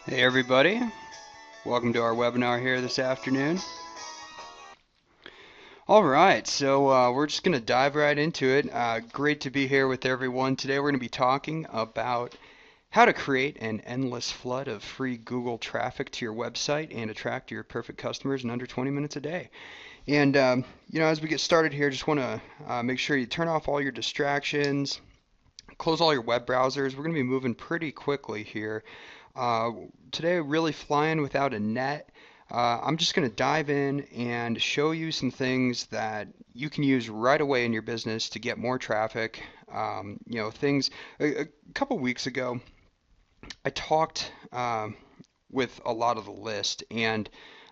Hey everybody, welcome to our webinar here this afternoon. Alright, so we're just going to dive right into it. Great to be here with everyone. Today we're going to be talking about how to create an endless flood of free Google traffic to your website and attract your perfect customers in under 20 minutes a day. And as we get started here, just want to make sure you turn off all your distractions, close all your web browsers. We're going to be moving pretty quickly here. Uh, Today, really flying without a net. I'm just going to dive in and show you some things that you can use right away in your business to get more traffic. Things a couple weeks ago, I talked with a lot of the list, and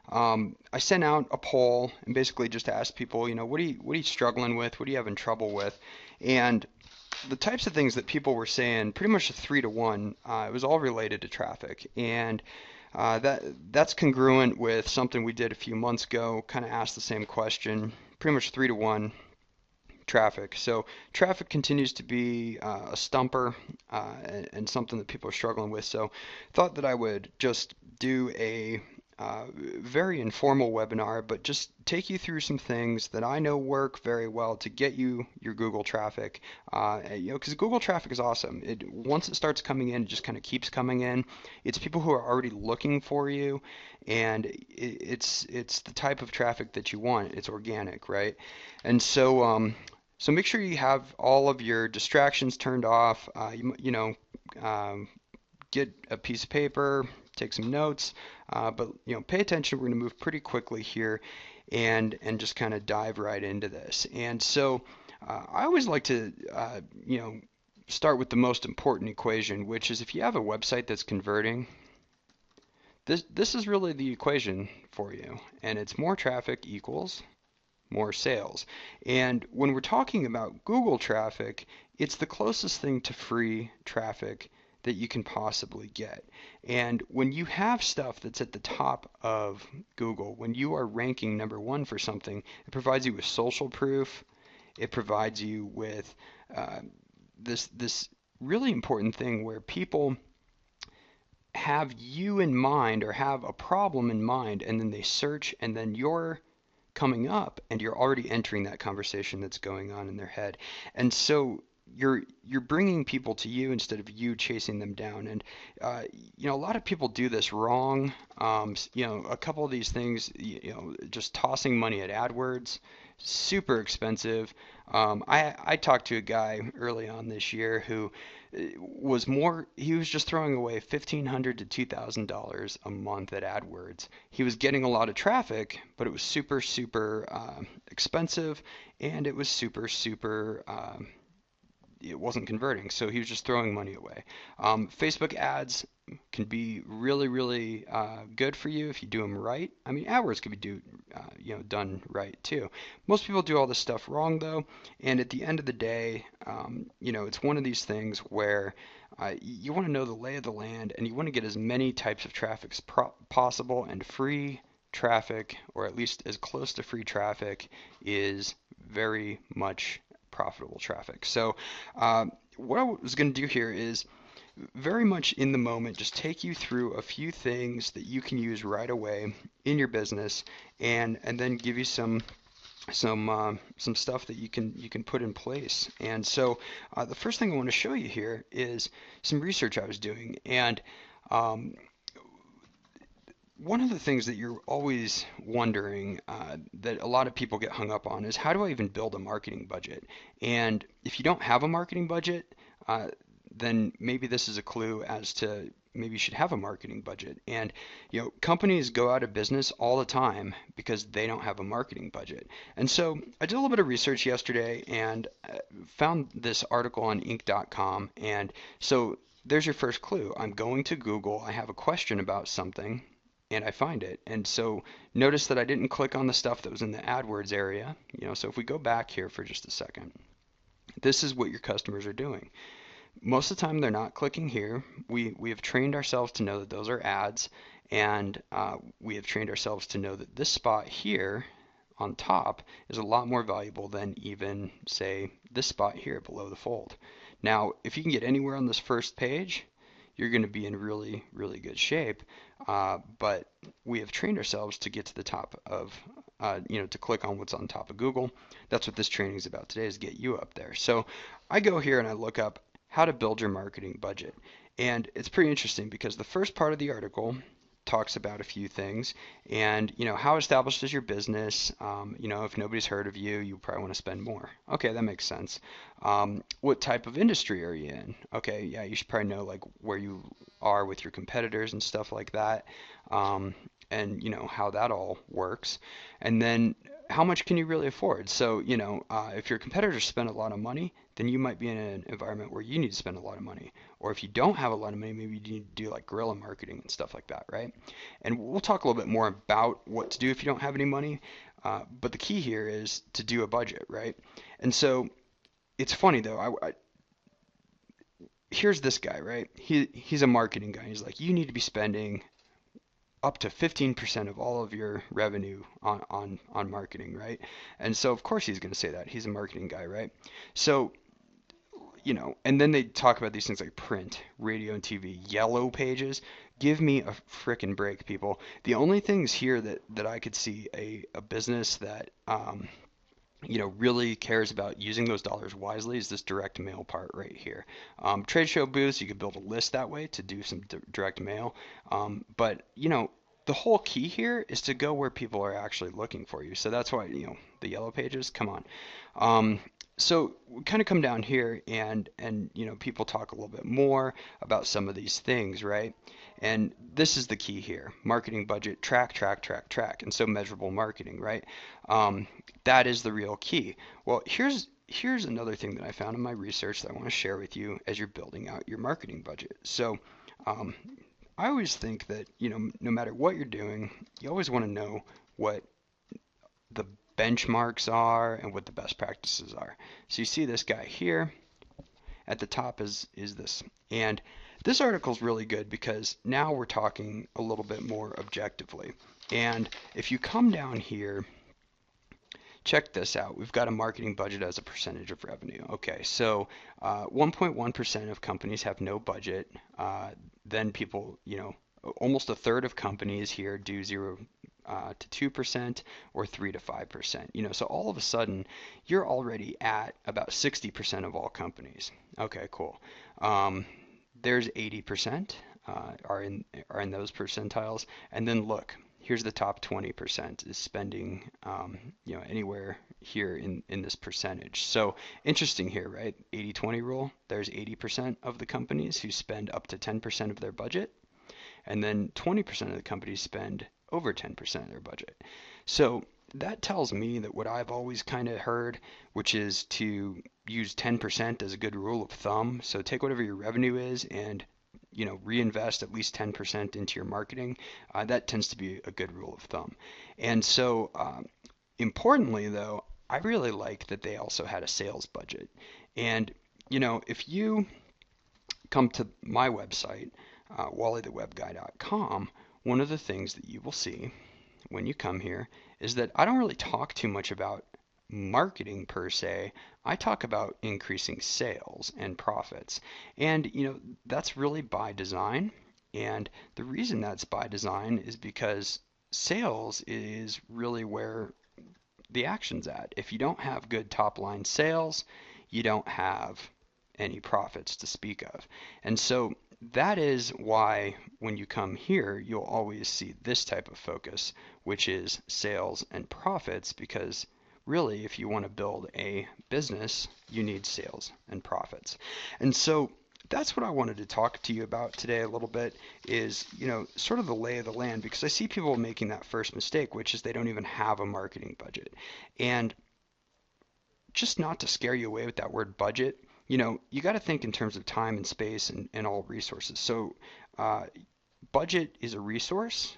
I sent out a poll and basically just asked people, what are you struggling with? What are you having trouble with? And the types of things that people were saying, pretty much a 3 to 1, it was all related to traffic, and that's congruent with something we did a few months ago. Kind of asked the same question, pretty much 3 to 1 traffic. So traffic continues to be a stumper and something that people are struggling with. So thought that I would just do a very informal webinar, but just take you through some things that I know work very well to get you your Google traffic. Because Google traffic is awesome. Once it starts coming in, it just kind of keeps coming in. It's people who are already looking for you, and it's the type of traffic that you want. It's organic, right? And so make sure you have all of your distractions turned off. Um, get a piece of paper, take some notes, but pay attention. We're going to move pretty quickly here, and just kind of dive right into this. And so I always like to start with the most important equation, which is if you have a website that's converting, this is really the equation for you, and it's more traffic equals more sales. And when we're talking about Google traffic, it's the closest thing to free traffic that you can possibly get. And when you have stuff that's at the top of Google, when you are ranking #1 for something, it provides you with social proof. It provides you with uh, this really important thing where people have you in mind or have a problem in mind, and then they search, and then you're coming up and you're already entering that conversation that's going on in their head. And so you're bringing people to you instead of you chasing them down. And a lot of people do this wrong. A couple of these things, just tossing money at AdWords, super expensive. I talked to a guy early on this year who he was just throwing away $1,500 to $2,000 a month at AdWords. He was getting a lot of traffic, but it was super, super expensive, and it was super, super it wasn't converting, so he was just throwing money away. Facebook ads can be really, really good for you if you do them right. I mean, AdWords can be done right too. Most people do all this stuff wrong though, and at the end of the day, it's one of these things where you want to know the lay of the land, and you want to get as many types of traffic as possible, and free traffic, or at least as close to free traffic, is very much profitable traffic. So what I was going to do here is very much in the moment, just take you through a few things that you can use right away in your business, and then give you some stuff that you can put in place. And so the first thing I want to show you here is some research I was doing, and one of the things that you're always wondering that a lot of people get hung up on is, how do I even build a marketing budget? And if you don't have a marketing budget, then maybe this is a clue as to maybe you should have a marketing budget. And companies go out of business all the time because they don't have a marketing budget. And so I did a little bit of research yesterday and found this article on Inc.com. And so there's your first clue. I'm going to Google. I have a question about something, and I find it. And so notice that I didn't click on the stuff that was in the AdWords area. So if we go back here for just a second, this is what your customers are doing. Most of the time they're not clicking here. We have trained ourselves to know that those are ads, and we have trained ourselves to know that this spot here on top is a lot more valuable than even, say, this spot here below the fold. Now, if you can get anywhere on this first page, you're going to be in really, really good shape. But we have trained ourselves to get to the top of, to click on what's on top of Google. That's what this training is about today, is get you up there. So I go here and I look up how to build your marketing budget. And it's pretty interesting because the first part of the article talks about a few things, and how established is your business. If nobody's heard of you, you probably want to spend more. Okay, that makes sense. What type of industry are you in? Okay, yeah, you should probably know like where you are with your competitors and stuff like that, and how that all works. And then how much can you really afford? So if your competitors spend a lot of money, then you might be in an environment where you need to spend a lot of money. Or if you don't have a lot of money, maybe you need to do like guerrilla marketing and stuff like that, right? And we'll talk a little bit more about what to do if you don't have any money. But the key here is to do a budget, right? And so it's funny though. Here's this guy, right? He's a marketing guy. He's like, you need to be spending up to 15% of all of your revenue on marketing, right? And so of course he's going to say that. He's a marketing guy, right? So and then they talk about these things like print, radio, and TV, yellow pages. Give me a frickin' break, people. The only things here that I could see a business that really cares about using those dollars wisely is this direct mail part right here. Trade show booths, you could build a list that way to do some direct mail. But the whole key here is to go where people are actually looking for you. So that's why, the yellow pages, come on. So we kind of come down here and people talk a little bit more about some of these things, right? And this is the key here: marketing budget, track, track, track, track, and so measurable marketing, right? That is the real key. Well, here's another thing that I found in my research that I want to share with you as you're building out your marketing budget. So I always think that no matter what you're doing, you always want to know what the benchmarks are and what the best practices are. So you see this guy here at the top is this. And this article is really good because now we're talking a little bit more objectively. And if you come down here, check this out. We've got a marketing budget as a percentage of revenue. Okay, so 1.1% of companies have no budget. Then people, almost a third of companies here do 0 to 2% or 3 to 5%. So all of a sudden you're already at about 60% of all companies. Okay, cool. There's 80% are in those percentiles, and then look. Here's the top 20% is spending, anywhere here in this percentage. So interesting here, right? 80-20 rule. There's 80% of the companies who spend up to 10% of their budget, and then 20% of the companies spend over 10% of their budget. So that tells me that what I've always kind of heard, which is to use 10% as a good rule of thumb. So take whatever your revenue is and reinvest at least 10% into your marketing. That tends to be a good rule of thumb. And so importantly though, I really like that they also had a sales budget. And if you come to my website, wallythewebguy.com, one of the things that you will see when you come here is that I don't really talk too much about marketing per se. I talk about increasing sales and profits. And that's really by design. And the reason that's by design is because sales is really where the action's at. If you don't have good top line sales, you don't have any profits to speak of. And so that is why when you come here, you'll always see this type of focus, which is sales and profits, because really, if you want to build a business, you need sales and profits. And so that's what I wanted to talk to you about today a little bit is, sort of the lay of the land, because I see people making that first mistake, which is they don't even have a marketing budget. And just not to scare you away with that word budget, you got to think in terms of time and space and all resources. So budget is a resource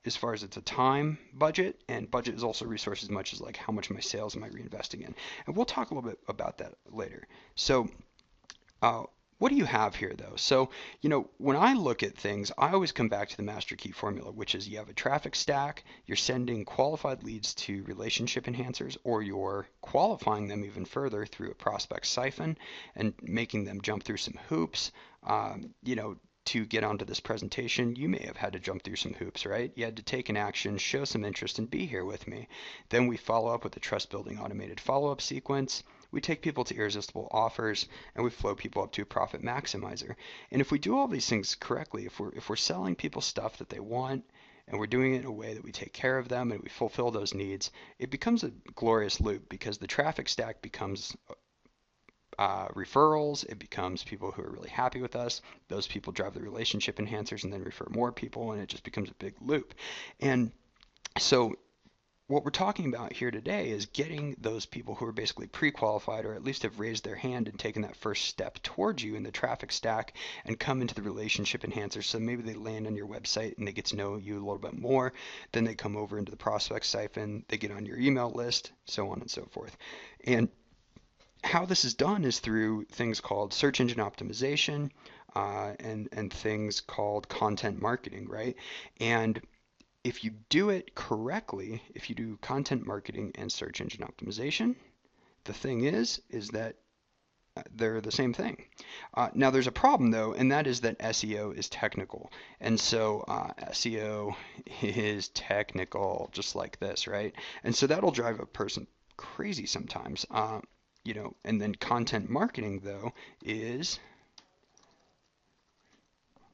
as far as it's a time budget, and budget is also a resource as much as like how much of my sales am I reinvesting in. And we'll talk a little bit about that later. So what do you have here though? So, when I look at things, I always come back to the master key formula, which is you have a traffic stack, you're sending qualified leads to relationship enhancers, or you're qualifying them even further through a prospect siphon and making them jump through some hoops. to get onto this presentation, you may have had to jump through some hoops, right? You had to take an action, show some interest, and be here with me. Then we follow up with a trust-building automated follow-up sequence. We take people to irresistible offers, and we flow people up to a profit maximizer. And if we do all these things correctly, if we're selling people stuff that they want, and we're doing it in a way that we take care of them and we fulfill those needs, it becomes a glorious loop because the traffic stack becomes referrals. It becomes people who are really happy with us. Those people drive the relationship enhancers and then refer more people, and it just becomes a big loop. And so what we're talking about here today is getting those people who are basically pre-qualified or at least have raised their hand and taken that first step towards you in the traffic stack and come into the relationship enhancers. So maybe they land on your website and they get to know you a little bit more. Then they come over into the prospect siphon, they get on your email list, so on and so forth. And how this is done is through things called search engine optimization and things called content marketing, right? And if you do it correctly, if you do content marketing and search engine optimization, the thing is that they're the same thing. Now there's a problem though, and that is that SEO is technical. And so SEO is technical, just like this, right? And so that'll drive a person crazy sometimes. And then content marketing though is,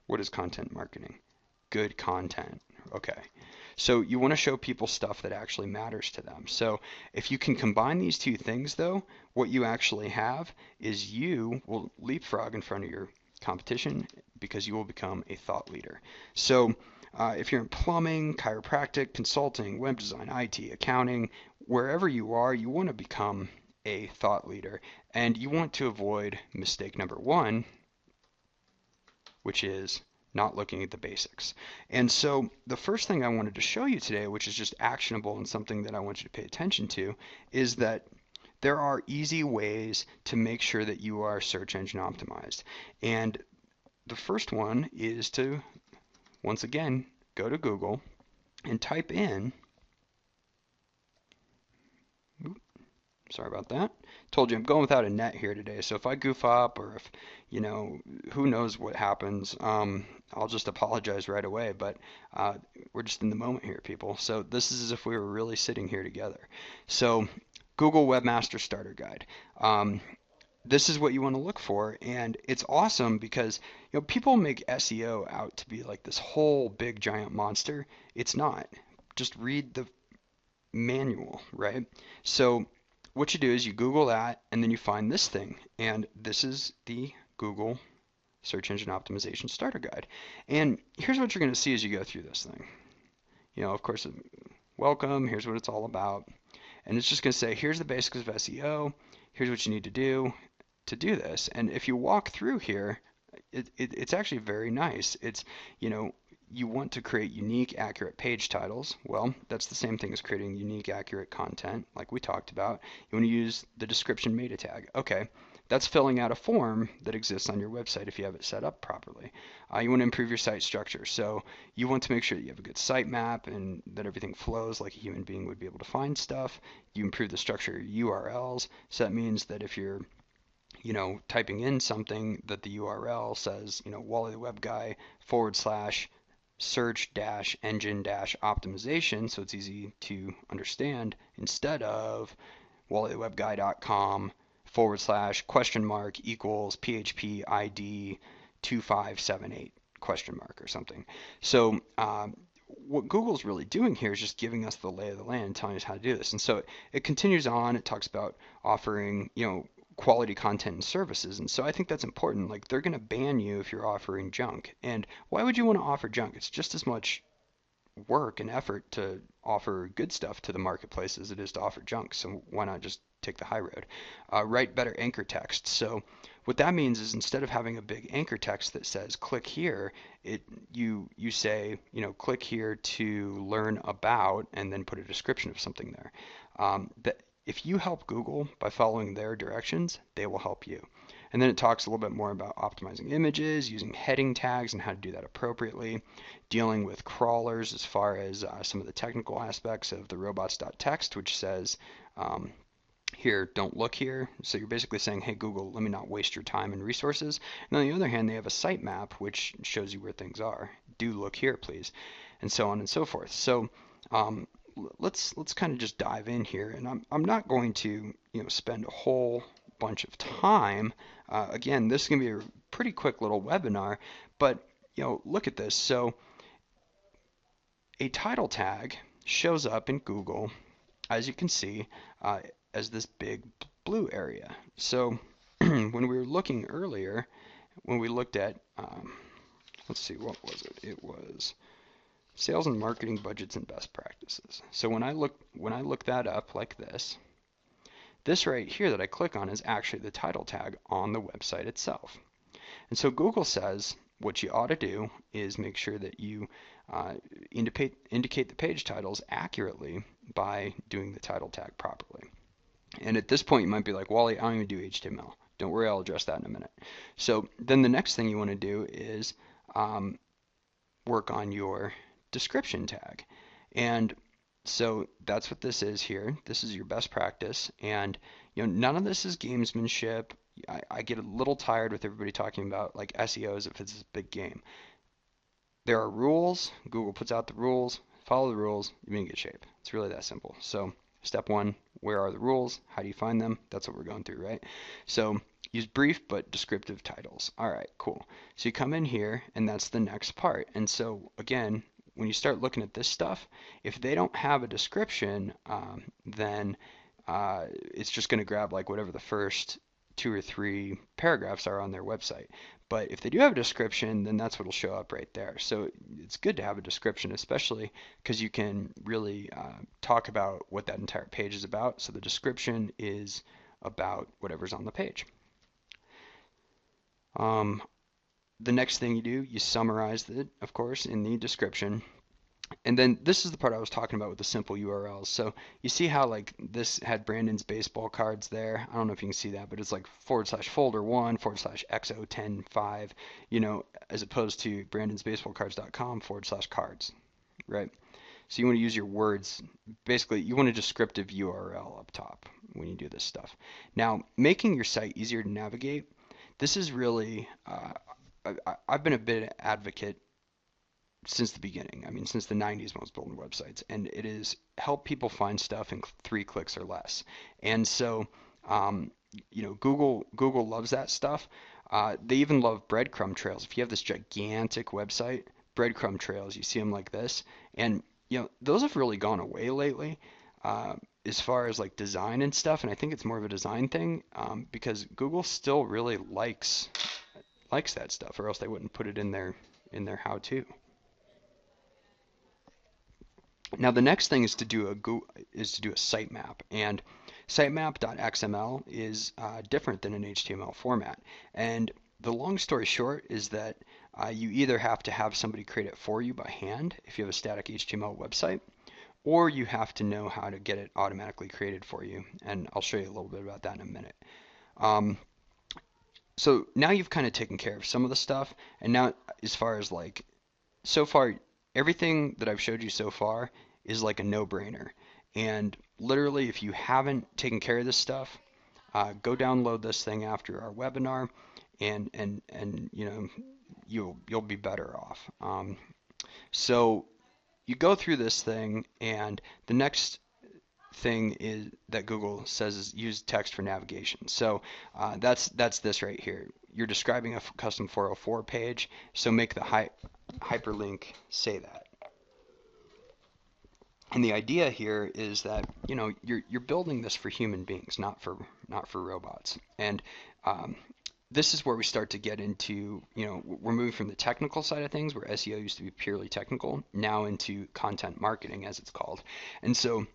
what is content marketing? Good content. Okay. So you want to show people stuff that actually matters to them. So if you can combine these two things though, what you actually have is you will leapfrog in front of your competition because you will become a thought leader. So if you're in plumbing, chiropractic, consulting, web design, IT, accounting, wherever you are, you want to become a thought leader, and you want to avoid mistake number one, which is not looking at the basics. And so the first thing I wanted to show you today, which is just actionable and something that I want you to pay attention to, is that there are easy ways to make sure that you are search engine optimized. And the first one is to, once again, go to Google and type in, sorry about that. Told you I'm going without a net here today, so if I goof up or if, who knows what happens, I'll just apologize right away, but we're just in the moment here, people. So this is as if we were really sitting here together. So Google Webmaster Starter Guide. This is what you want to look for, and it's awesome because people make SEO out to be like this whole big giant monster. It's not. Just read the manual, right? So what you do is you Google that, and then you find this thing, and this is the Google Search Engine Optimization Starter Guide. And here's what you're going to see as you go through this thing. Of course, welcome, here's what it's all about. And it's just going to say, here's the basics of SEO, here's what you need to do this. And if you walk through here, it's actually very nice. It's, you want to create unique, accurate page titles. Well, that's the same thing as creating unique, accurate content, like we talked about. You want to use the description meta tag. Okay, that's filling out a form that exists on your website if you have it set up properly. You want to improve your site structure. So you want to make sure that you have a good sitemap and that everything flows like a human being would be able to find stuff. You improve the structure of your URLs. So that means that if you're typing in something that the URL says, Wally the Web Guy / search engine optimization, so it's easy to understand, instead of wallythewebguy.com / equals PHP ID 2578 ? Or something. So what Google's really doing here is just giving us the lay of the land and telling us how to do this. And so it continues on. It talks about offering, quality content and services. And so I think that's important. Like, they're going to ban you if you're offering junk. And why would you want to offer junk? It's just as much work and effort to offer good stuff to the marketplace as it is to offer junk. So why not just take the high road? Write better anchor text. So what that means is instead of having a big anchor text that says click here, you say, click here to learn about, and then put a description of something there. If you help Google by following their directions, they will help you. And then it talks a little bit more about optimizing images, using heading tags and how to do that appropriately, dealing with crawlers as far as some of the technical aspects of the Robots Txt, which says, here, don't look here. So you're basically saying, hey Google, let me not waste your time and resources. And on the other hand, they have a sitemap which shows you where things are. Do look here, please, and so on and so forth. So um, let's kind of just dive in here, and I'm not going to spend a whole bunch of time. Again, this is going to be a pretty quick little webinar, but look at this. So a title tag shows up in Google, as you can see, as this big blue area. So when we were looking earlier, when we looked at, let's see, what was it? It was sales and marketing budgets and best practices. So when I look that up like this right here that I click on is actually the title tag on the website itself. And so Google says what you ought to do is make sure that you indicate the page titles accurately by doing the title tag properly. And at this point, you might be like, Wally, I don't even do HTML. Don't worry, I'll address that in a minute. So then the next thing you want to do is work on your description tag. And so that's what this is here. This is your best practice. And none of this is gamesmanship. I get a little tired with everybody talking about like SEO as if it's this big game. There are rules. Google puts out the rules. Follow the rules. You're in good shape. It's really that simple. So step one, where are the rules? How do you find them? That's what we're going through, right? So use brief but descriptive titles. All right, cool. So you come in here, and that's the next part. And so again, when you start looking at this stuff, if they don't have a description, then it's just going to grab like whatever the first 2 or 3 paragraphs are on their website. But if they do have a description, then that's what will show up right there. So it's good to have a description, especially because you can really talk about what that entire page is about. So the description is about whatever's on the page. The next thing you do, you summarize it, of course, in the description. And then this is the part I was talking about with the simple URLs. So you see how like this had Brandon's baseball cards there. I don't know if you can see that, but it's like /folder1 /XO105, as opposed to brandonsbaseballcards.com /cards, right? So you want to use your words. Basically, you want a descriptive URL up top when you do this stuff. Now, making your site easier to navigate, this is really, I've been a bit advocate since the beginning. I mean, since the 90s when I was building websites, and it is help people find stuff in 3 clicks or less. And so, Google loves that stuff. They even love breadcrumb trails. If you have this gigantic website, breadcrumb trails, you see them like this, and those have really gone away lately. As far as like design and stuff, and I think it's more of a design thing because Google still really likes that stuff, or else they wouldn't put it in their how-to. Now the next thing is to do a sitemap, and sitemap.xml is different than an HTML format. And the long story short is that you either have to have somebody create it for you by hand if you have a static HTML website, or you have to know how to get it automatically created for you. And I'll show you a little bit about that in a minute. So now you've kind of taken care of some of the stuff, and now as far as like, so far, everything that I've showed you so far is like a no-brainer. And literally, if you haven't taken care of this stuff, go download this thing after our webinar, and you'll be better off. So you go through this thing, and the next thing is that Google says is use text for navigation. So that's this right here. You're describing a custom 404 page, so make the hyperlink say that. And the idea here is that you're building this for human beings, not for robots. And this is where we start to get into, we're moving from the technical side of things, where SEO used to be purely technical, now into content marketing, as it's called. And so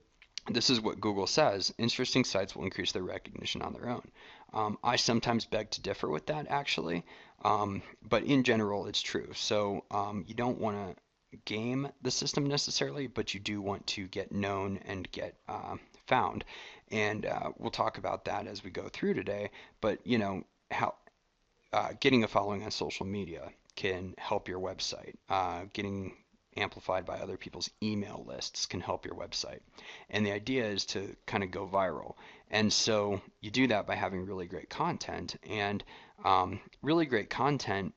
this is what Google says: interesting sites will increase their recognition on their own. I sometimes beg to differ with that, actually, but in general, it's true. So you don't want to game the system necessarily, but you do want to get known and get found. And we'll talk about that as we go through today. But how getting a following on social media can help your website. Getting amplified by other people's email lists can help your website. And the idea is to kind of go viral. And so you do that by having really great content. And really great content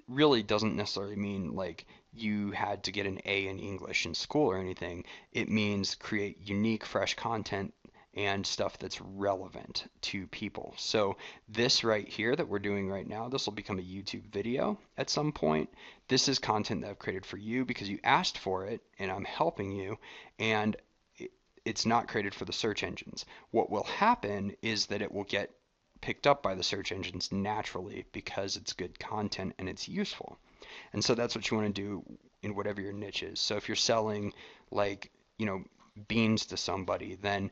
really doesn't necessarily mean like you had to get an A in English in school or anything. It means create unique, fresh content and stuff that's relevant to people. So this right here that we're doing right now, this will become a YouTube video at some point. This is content that I've created for you because you asked for it and I'm helping you, and it's not created for the search engines. What will happen is that it will get picked up by the search engines naturally because it's good content and it's useful. And so that's what you want to do in whatever your niche is. So if you're selling like, beans to somebody, then,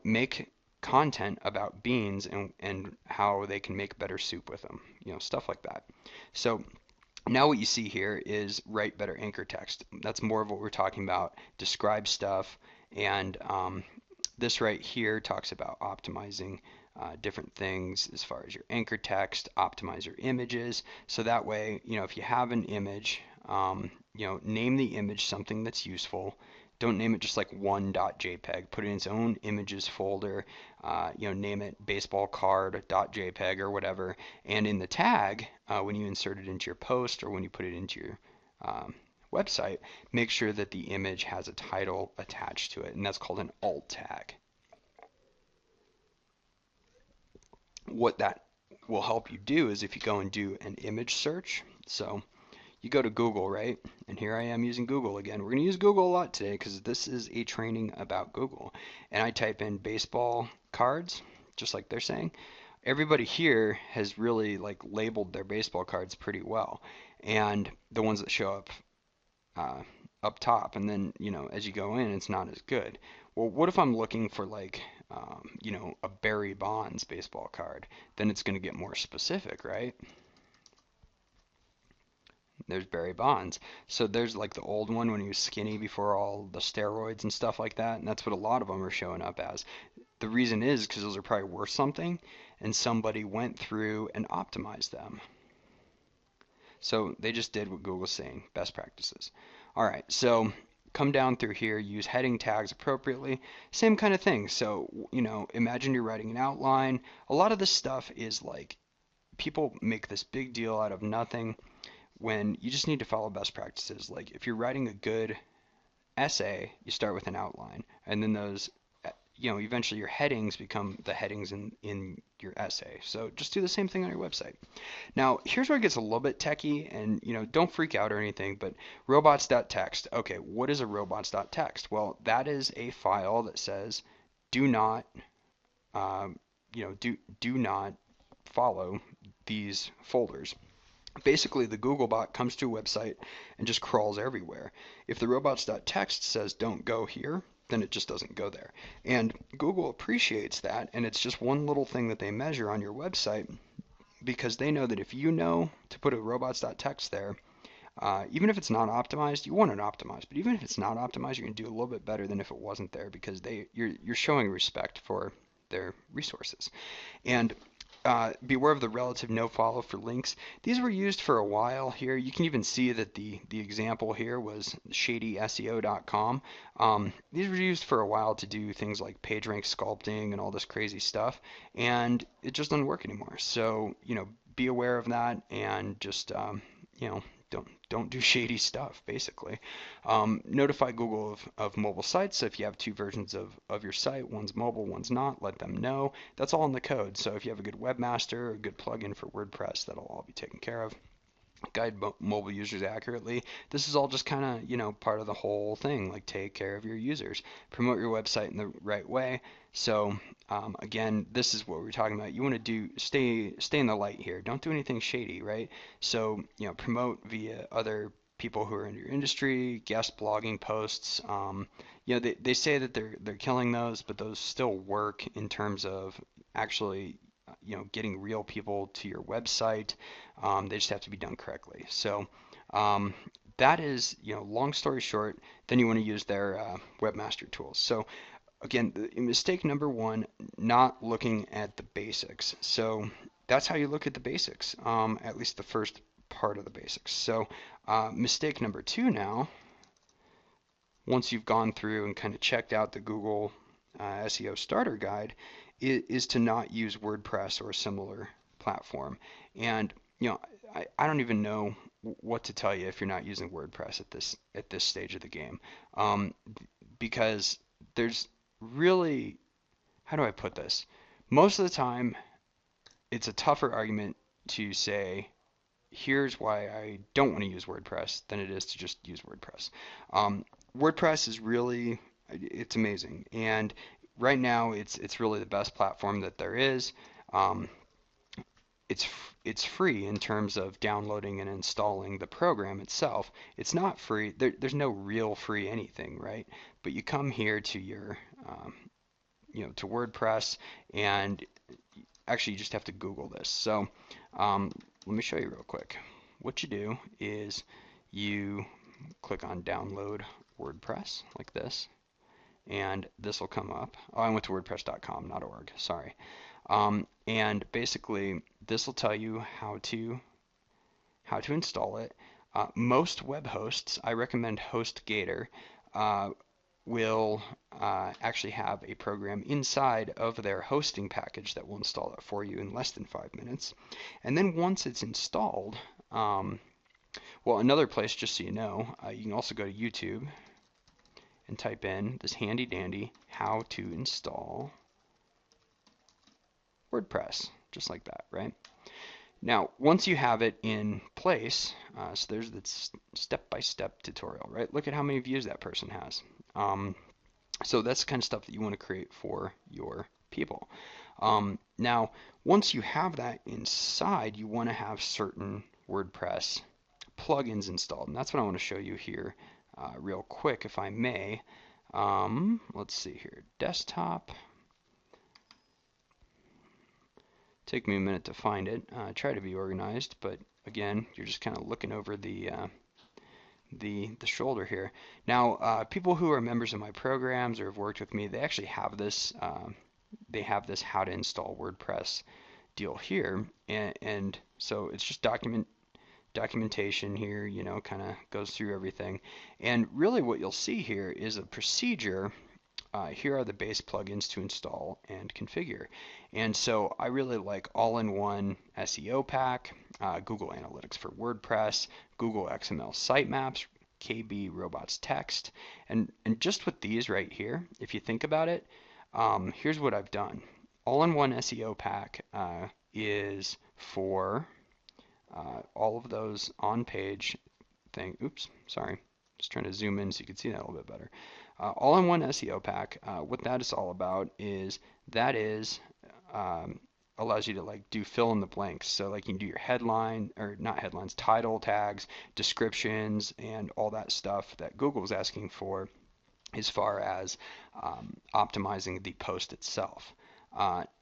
make content about beans and how they can make better soup with them, stuff like that. So now what you see here is write better anchor text. That's more of what we're talking about. Describe stuff. And this right here talks about optimizing different things as far as your anchor text, optimize your images. So that way, if you have an image, name the image something that's useful. Don't name it just like one.jpg. Put it in its own images folder. Name it baseball card.jpg or whatever. And in the tag, when you insert it into your post or when you put it into your website, make sure that the image has a title attached to it, and that's called an alt tag. What that will help you do is if you go and do an image search. So you go to Google, right? And here I am using Google again. We're going to use Google a lot today because this is a training about Google. And I type in baseball cards, just like they're saying. Everybody here has really like labeled their baseball cards pretty well. And the ones that show up top, and then, as you go in, it's not as good. Well, what if I'm looking for like, a Barry Bonds baseball card? Then it's going to get more specific, right? There's Barry Bonds. So there's like the old one when he was skinny before all the steroids and stuff like that, and that's what a lot of them are showing up as. The reason is because those are probably worth something, and somebody went through and optimized them. So they just did what Google's saying, best practices. All right, so come down through here, use heading tags appropriately. Same kind of thing. So, imagine you're writing an outline. A lot of this stuff is like, people make this big deal out of nothing when you just need to follow best practices. Like if you're writing a good essay, you start with an outline, and then those, eventually your headings become the headings in your essay. So just do the same thing on your website. Now, here's where it gets a little bit techy, and don't freak out or anything, but robots.txt. Okay, what is a robots.txt? Well, that is a file that says do not, do not follow these folders. Basically, the Googlebot comes to a website and just crawls everywhere. If the robots.txt says don't go here, then it just doesn't go there. And Google appreciates that, and it's just one little thing that they measure on your website because they know that if you know to put a robots.txt there, even if it's not optimized, you want it optimized, but even if it's not optimized, you're going to do a little bit better than if it wasn't there because you're showing respect for their resources. And beware of the relative no follow for links. These were used for a while here. You can even see that the example here was shadyseo.com. These were used for a while to do things like PageRank sculpting and all this crazy stuff, and it just doesn't work anymore. So, be aware of that and just, don't do shady stuff, basically. Notify Google of mobile sites. So if you have two versions of your site, one's mobile, one's not, let them know. That's all in the code. So if you have a good webmaster or a good plugin for WordPress, that'll all be taken care of. Guide mobile users accurately. This is all just kind of, part of the whole thing, like take care of your users. Promote your website in the right way. So again, this is what we're talking about. You want to stay in the light here. Don't do anything shady, right? So, promote via other people who are in your industry, guest blogging posts. They say that they're killing those, but those still work in terms of actually getting real people to your website. They just have to be done correctly. So that is, long story short, then you want to use their Webmaster tools. So again, mistake number one, not looking at the basics. So that's how you look at the basics, at least the first part of the basics. So mistake number 2 now, once you've gone through and kind of checked out the Google SEO Starter Guide, is to not use WordPress or a similar platform. And I don't even know what to tell you if you're not using WordPress at this stage of the game, because there's really, how do I put this? Most of the time, it's a tougher argument to say, here's why I don't want to use WordPress than it is to just use WordPress. WordPress is really, it's amazing, and right now it's really the best platform that there is. Um, it's free in terms of downloading and installing the program itself. It's not free. There's no real free anything, right? But you come here to your to WordPress, and actually you just have to Google this. So let me show you real quick. What you do is you click on download WordPress like this, and this will come up. Oh, I went to wordpress.com, not org, sorry. And basically this will tell you how to install it. Most web hosts, I recommend HostGator, will actually have a program inside of their hosting package that will install it for you in less than 5 minutes. And then once it's installed, well, another place, just so you know, you can also go to YouTube and type in this handy dandy how to install WordPress, just like that, right? Now, once you have it in place, so there's this step-by-step tutorial, right? Look at how many views that person has. So that's the kind of stuff that you want to create for your people. Now, once you have that inside, you want to have certain WordPress plugins installed, and that's what I want to show you here real quick, if I may. Let's see here, desktop. Take me a minute to find it. Try to be organized, but again, you're just kind of looking over the shoulder here. Now, people who are members of my programs or have worked with me, they actually have this. They have this how to install WordPress deal here, and so it's just documentation here. Kind of goes through everything, and really what you'll see here is a procedure. Here are the base plugins to install and configure. And so I really like All-in-One SEO Pack, Google Analytics for WordPress, Google XML Sitemaps, KB Robots Txt. And just with these right here, if you think about it, here's what I've done. All-in-One SEO Pack is for all of those on-page thing. Oops, sorry. Just trying to zoom in so you can see that a little bit better. All-in-One SEO Pack, what that is all about is allows you to do fill in the blanks. So you can do your headline, or not headlines, title tags, descriptions, and all that stuff that Google's asking for as far as optimizing the post itself.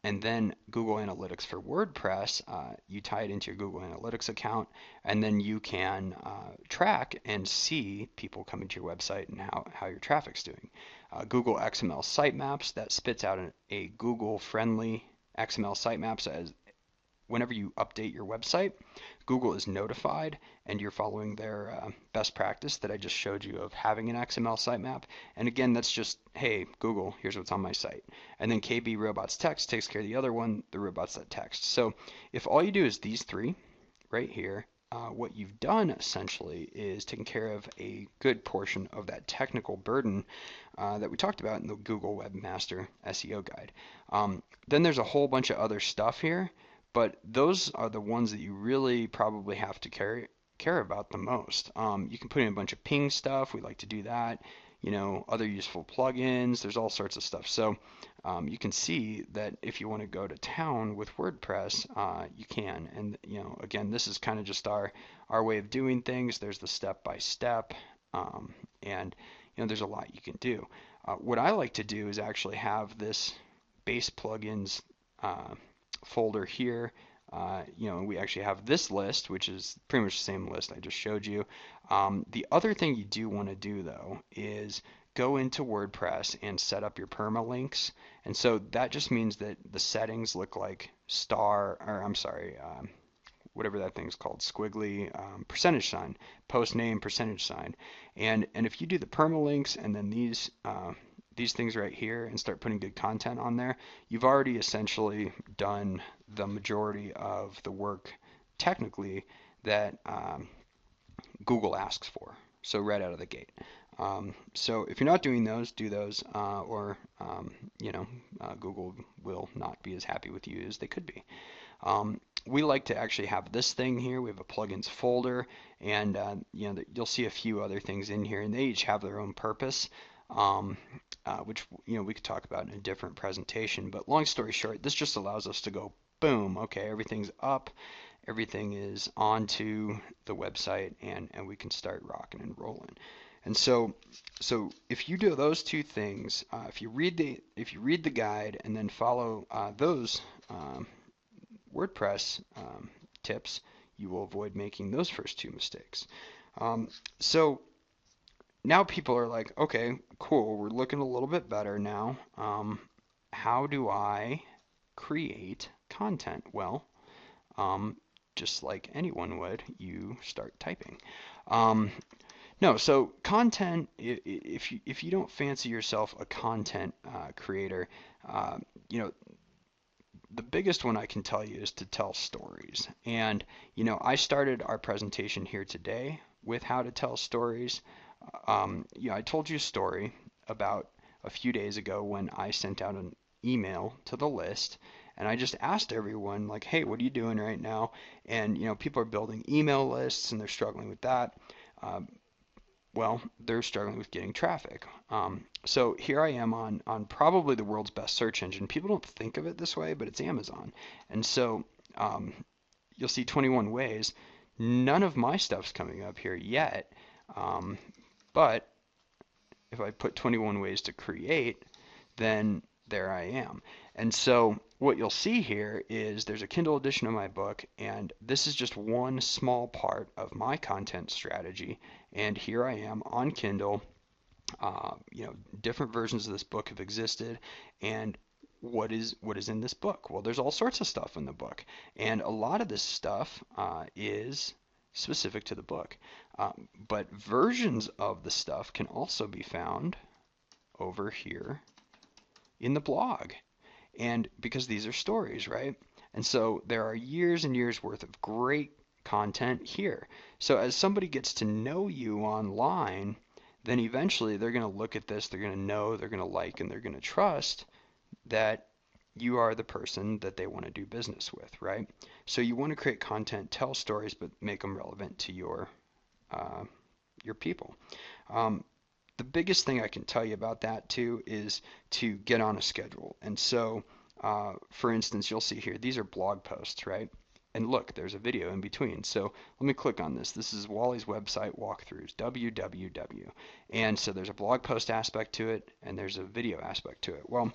And then Google Analytics for WordPress, you tie it into your Google Analytics account, and then you can track and see people coming to your website and how your traffic's doing. Google XML Sitemaps, that spits out a Google-friendly XML Sitemaps as whenever you update your website, Google is notified, and you're following their best practice that I just showed you of having an XML sitemap. And again, that's just, hey, Google, here's what's on my site. And then KB Robots Txt takes care of the other one, the Robots.txt. So if all you do is these three right here, what you've done essentially is taken care of a good portion of that technical burden that we talked about in the Google Webmaster SEO guide. Then there's a whole bunch of other stuff here, but those are the ones that you really probably have to care about the most. You can put in a bunch of ping stuff. We like to do that. Other useful plugins. There's all sorts of stuff. So you can see that if you want to go to town with WordPress, you can. And again, this is kind of just our way of doing things. There's the step by step, and there's a lot you can do. What I like to do is actually have this base plugins folder here. We actually have this list, which is pretty much the same list I just showed you. The other thing you do want to do, though, is go into WordPress and set up your permalinks. And so that just means that the settings look like whatever that thing's called, squiggly percentage sign, post name percentage sign, and if you do the permalinks and then these things right here and start putting good content on there, you've already essentially done the majority of the work technically that Google asks for. So right out of the gate. So if you're not doing those, do those, or Google will not be as happy with you as they could be. We like to actually have this thing here. We have a plugins folder, and you'll see a few other things in here, and they each have their own purpose, which we could talk about in a different presentation. But long story short, this just allows us to go boom. Okay, everything's up, everything is onto the website, and we can start rocking and rolling. And so if you do those two things, if you read the guide and then follow those WordPress tips, you will avoid making those first two mistakes. So now people are like, okay, cool, we're looking a little bit better now. How do I create content? Well, just like anyone would, you start typing. No, so content, if you don't fancy yourself a content creator, the biggest one I can tell you is to tell stories. And, I started our presentation here today with how to tell stories. I told you a story about a few days ago when I sent out an email to the list, and I just asked everyone, like, hey, what are you doing right now? And, people are building email lists and they're struggling with that. Well, they're struggling with getting traffic. So here I am on probably the world's best search engine. People don't think of it this way, but it's Amazon. And so you'll see 21 ways. None of my stuff's coming up here yet. But if I put 21 ways to create, then there I am. And so what you'll see here is there's a Kindle edition of my book, and this is just one small part of my content strategy. And here I am on Kindle. Different versions of this book have existed, and what is in this book? Well, there's all sorts of stuff in the book, and a lot of this stuff is specific to the book. But versions of the stuff can also be found over here in the blog. And because these are stories, right? And so there are years and years worth of great content here. So as somebody gets to know you online, then eventually they're going to look at this, they're going to know, they're going to like, and they're going to trust that you are the person that they want to do business with, right? So you want to create content, tell stories, but make them relevant to your people. The biggest thing I can tell you about that too is to get on a schedule. And so, for instance, you'll see here, these are blog posts, right? And look, there's a video in between. So let me click on this. This is Wally's website walkthroughs, www. And so there's a blog post aspect to it, and there's a video aspect to it. Well,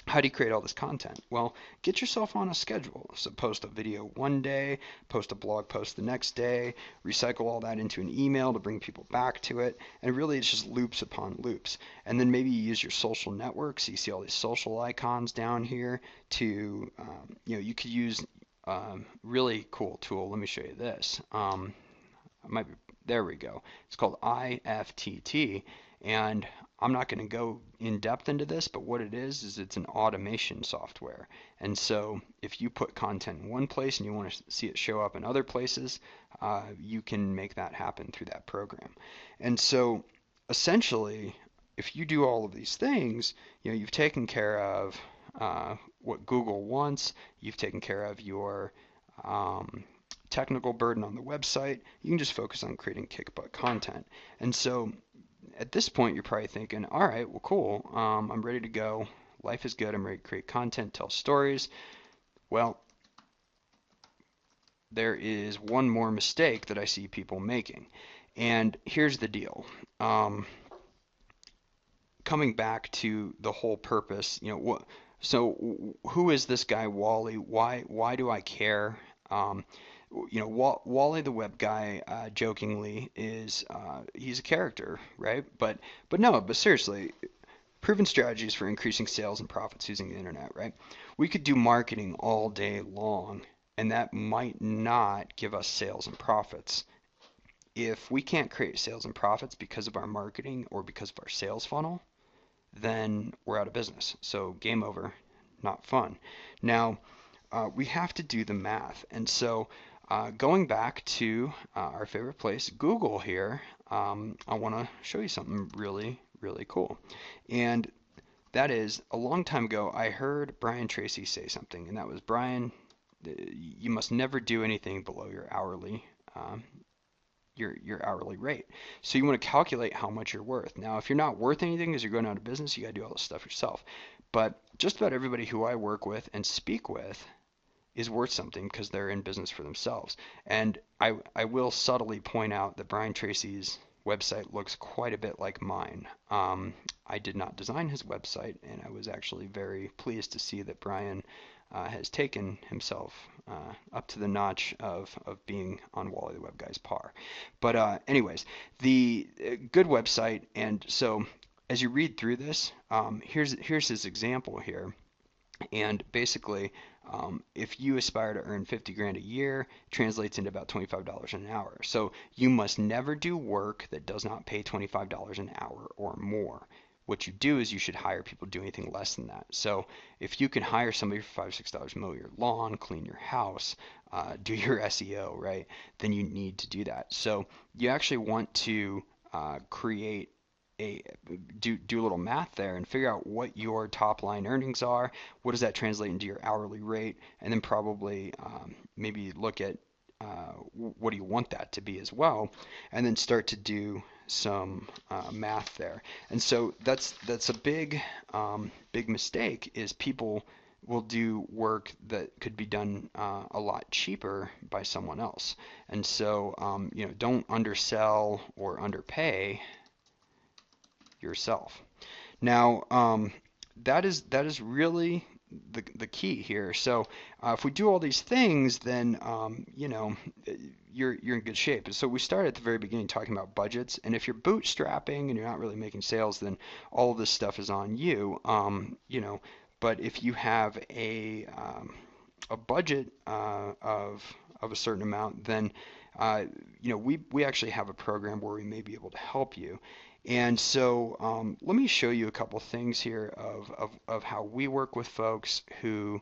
how do you create all this content? Well, get yourself on a schedule. So post a video one day, post a blog post the next day, recycle all that into an email to bring people back to it, and really it's just loops upon loops. And then maybe you use your social networks. You see all these social icons down here to, you could use really cool tool. Let me show you this. There we go. It's called IFTT, and I'm not going to go in depth into this, but what it is it's an automation software. And so if you put content in one place and you want to see it show up in other places, you can make that happen through that program. And so essentially, if you do all of these things, you've taken care of what Google wants, you've taken care of your technical burden on the website. You can just focus on creating kick-butt content. And so at this point, you're probably thinking, all right, well, cool. I'm ready to go. Life is good. I'm ready to create content, tell stories. Well, there is one more mistake that I see people making. And here's the deal. Coming back to the whole purpose, so who is this guy Wally? Why do I care? Wally the web guy, jokingly, is he's a character, right? But seriously, proven strategies for increasing sales and profits using the internet, right? We could do marketing all day long and that might not give us sales and profits. If we can't create sales and profits because of our marketing or because of our sales funnel, then we're out of business. So game over, not fun. Now, we have to do the math. And so going back to our favorite place, Google here, I want to show you something really, really cool. And that is, a long time ago, I heard Brian Tracy say something, and that was, Brian, you must never do anything below your hourly hourly rate. So you want to calculate how much you're worth. Now, if you're not worth anything because you're going out of business, you got to do all this stuff yourself. But just about everybody who I work with and speak with is worth something because they're in business for themselves. And I will subtly point out that Brian Tracy's website looks quite a bit like mine. I did not design his website, and I was actually very pleased to see that Brian has taken himself up to the notch of being on Wally the Web Guy's par. But anyways, the good website, and so as you read through this, here's his example here. And basically, if you aspire to earn 50 grand a year, translates into about $25 an hour. So you must never do work that does not pay $25 an hour or more. What you do is you should hire people to do anything less than that. So if you can hire somebody for $5, $6 to mow your lawn, clean your house, do your SEO, right, then you need to do that. So you actually want to create do a little math there and figure out what your top line earnings are. What does that translate into your hourly rate? And then probably maybe look at what do you want that to be as well, and then start to do some math there. And so that's a big mistake, is people will do work that could be done a lot cheaper by someone else. And so don't undersell or underpay yourself. Now, that is really the key here. So if we do all these things, then you're in good shape. And so we started at the very beginning talking about budgets, and if you're bootstrapping and you're not really making sales, then all of this stuff is on you. But if you have a budget of a certain amount, then we actually have a program where we may be able to help you. And so let me show you a couple things here of how we work with folks who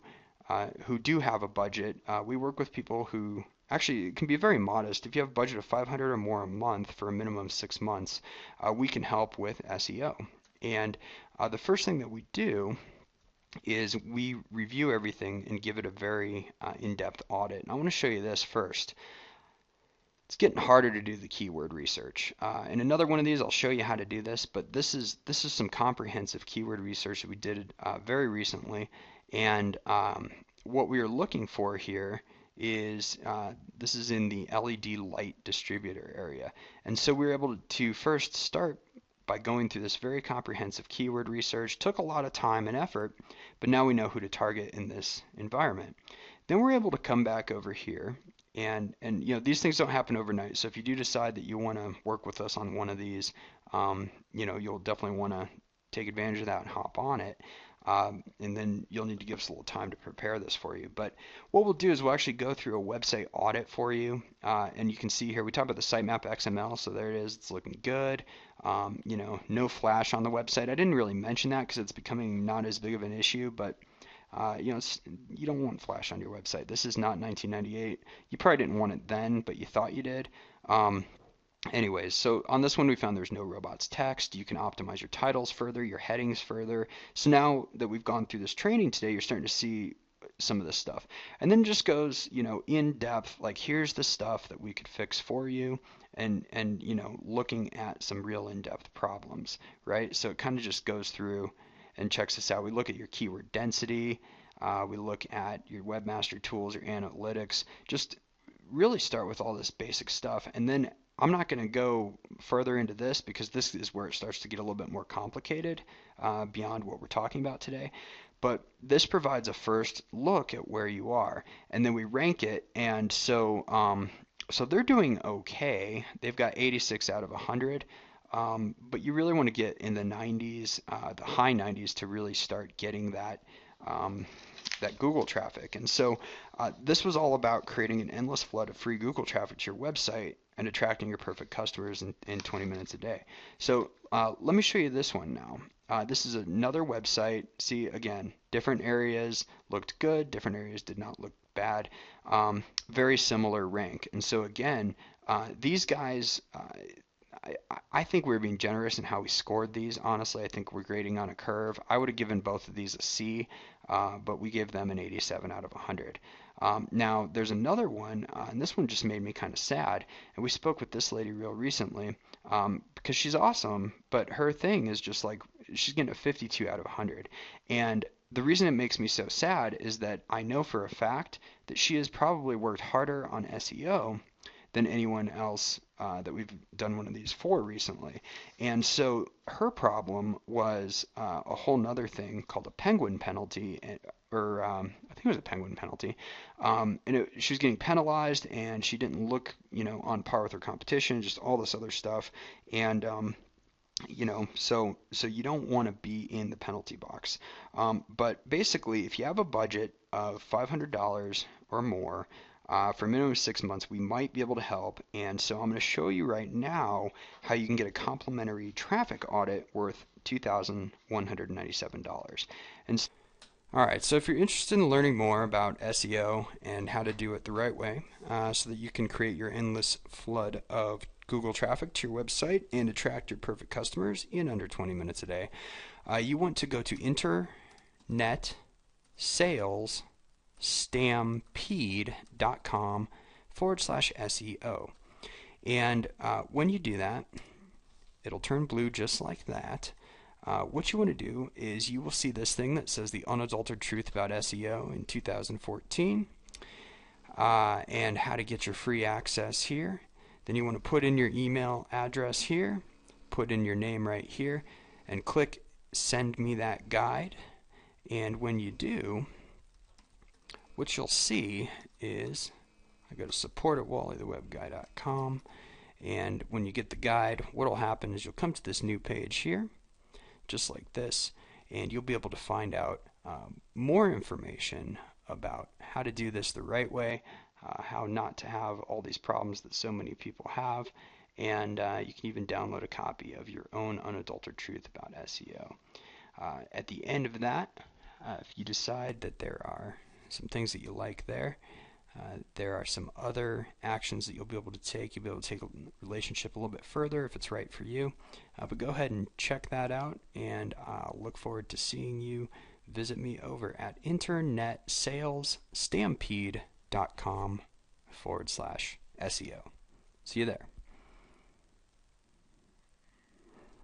do have a budget. We work with people who actually, it can be very modest. If you have a budget of 500 or more a month for a minimum of 6 months, we can help with SEO. And the first thing that we do is we review everything and give it a very in-depth audit. And I want to show you this first. It's getting harder to do the keyword research. In another one of these, I'll show you how to do this, but this is some comprehensive keyword research that we did very recently. And what we are looking for here is this is in the LED light distributor area. And so we were able to first start by going through this very comprehensive keyword research. Took a lot of time and effort, but now we know who to target in this environment. Then we're able to come back over here, and these things don't happen overnight. So if you do decide that you want to work with us on one of these, you'll definitely want to take advantage of that and hop on it. And then you'll need to give us a little time to prepare this for you. But what we'll do is we'll actually go through a website audit for you. And you can see here, we talk about the Sitemap Xml. So there it is. It's looking good. No flash on the website. I didn't really mention that because it's becoming not as big of an issue, but you don't want flash on your website. This is not 1998. You probably didn't want it then, but you thought you did. Anyways, so on this one we found there's no Robots Txt. You can optimize your titles further, your headings further. So now that we've gone through this training today, you're starting to see some of this stuff. And then it just goes, in depth, like here's the stuff that we could fix for you, and looking at some real in-depth problems, right? So it kind of just goes through and checks this out. We look at your keyword density, we look at your Webmaster tools, your analytics, just really start with all this basic stuff. And then I'm not going to go further into this because this is where it starts to get a little bit more complicated beyond what we're talking about today. But this provides a first look at where you are, and then we rank it. And so they're doing okay. They've got 86 out of 100. But you really want to get in the 90s, the high 90s, to really start getting that that Google traffic. And so this was all about creating an endless flood of free Google traffic to your website and attracting your perfect customers in 20 minutes a day. So let me show you this one now. This is another website. See, again, different areas looked good, different areas did not look bad. Very similar rank. And so again, these guys, I think we're being generous in how we scored these. Honestly, I think we're grading on a curve. I would have given both of these a C, but we gave them an 87 out of 100. Now, there's another one, and this one just made me kind of sad. And we spoke with this lady real recently because she's awesome, but her thing is just like she's getting a 52 out of 100. And the reason it makes me so sad is that I know for a fact that she has probably worked harder on SEO than anyone else that we've done one of these for recently. And so her problem was a whole nother thing called a penguin penalty, or I think it was a penguin penalty. She was getting penalized, and she didn't look, on par with her competition, just all this other stuff. And so you don't want to be in the penalty box. But basically, if you have a budget of $500 or more, for a minimum of 6 months, we might be able to help. And so I'm going to show you right now how you can get a complimentary traffic audit worth $2,197. All right, so if you're interested in learning more about SEO and how to do it the right way so that you can create your endless flood of Google traffic to your website and attract your perfect customers in under 20 minutes a day, you want to go to Internet Sales stampede.com/SEO. And when you do that, it'll turn blue just like that. What you want to do is you will see this thing that says the unadulterated truth about SEO in 2014 and how to get your free access here. Then you want to put in your email address here, put in your name right here, and click send me that guide. And when you do, what you'll see is I go to support@wallythewebguy.com, and when you get the guide, what will happen is you'll come to this new page here, just like this, and you'll be able to find out more information about how to do this the right way, how not to have all these problems that so many people have, and you can even download a copy of your own unadulterated truth about SEO. At the end of that, if you decide that there are some things that you like there, there are some other actions that you'll be able to take. You'll be able to take a relationship a little bit further if it's right for you. But go ahead and check that out, and I'll look forward to seeing you visit me over at internetsalesstampede.com/SEO. See you there.